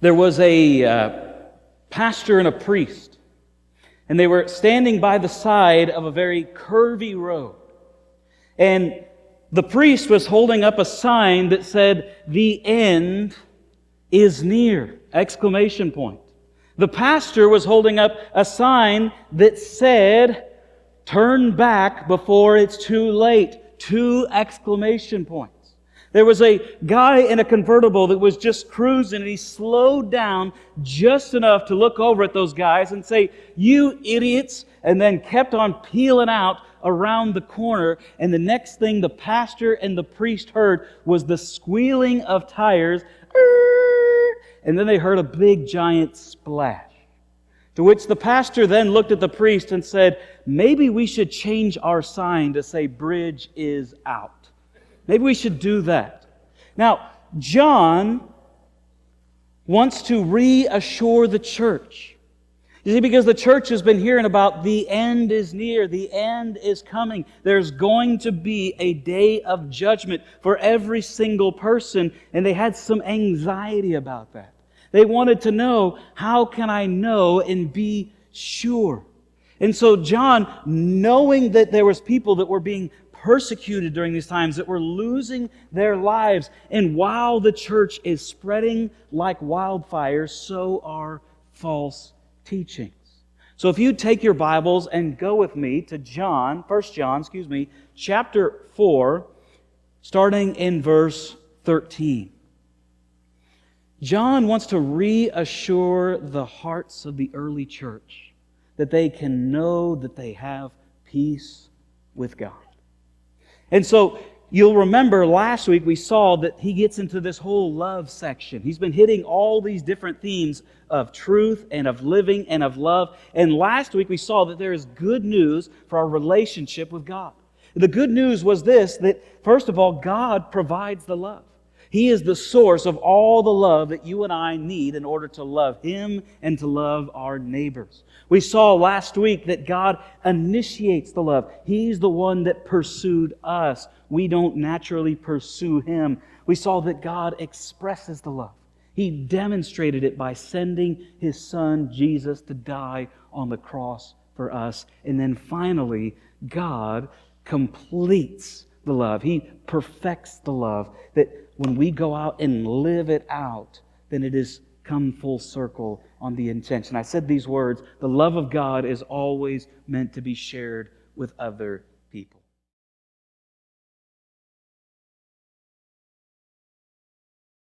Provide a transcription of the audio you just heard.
There was a pastor and a priest, and they were standing by the side of a very curvy road. And the priest was holding up a sign that said, "The end is near!" Exclamation point. The pastor was holding up a sign that said, "Turn back before it's too late!" Two exclamation points. There was a guy in a convertible that was just cruising, and he slowed down just enough to look over at those guys and say, "You idiots," and then kept on peeling out around the corner. And the next thing the pastor and the priest heard was the squealing of tires, and then they heard a big giant splash. To which the pastor then looked at the priest and said, "Maybe we should change our sign to say 'Bridge is out.'" Maybe we should do that. Now, John wants to reassure the church. You see, because the church has been hearing about the end is near, the end is coming. There's going to be a day of judgment for every single person, and they had some anxiety about that. They wanted to know, how can I know and be sure? And so John, knowing that there was people that were being persecuted during these times, that were losing their lives, and while the church is spreading like wildfire, so are false teachings. So if you take your Bibles and go with me to First John, chapter 4, starting in verse 13. John wants to reassure the hearts of the early church that they can know that they have peace with God. And so you'll remember last week we saw that he gets into this whole love section. He's been hitting all these different themes of truth and of living and of love. And last week we saw that there is good news for our relationship with God. The good news was this, that first of all, God provides the love. He is the source of all the love that you and I need in order to love Him and to love our neighbors. We saw last week that God initiates the love. He's the one that pursued us. We don't naturally pursue Him. We saw that God expresses the love. He demonstrated it by sending His Son, Jesus, to die on the cross for us. And then finally, God completes the love. He perfects the love, that when we go out and live it out, then it is come full circle on the intention. I said these words, the love of God is always meant to be shared with other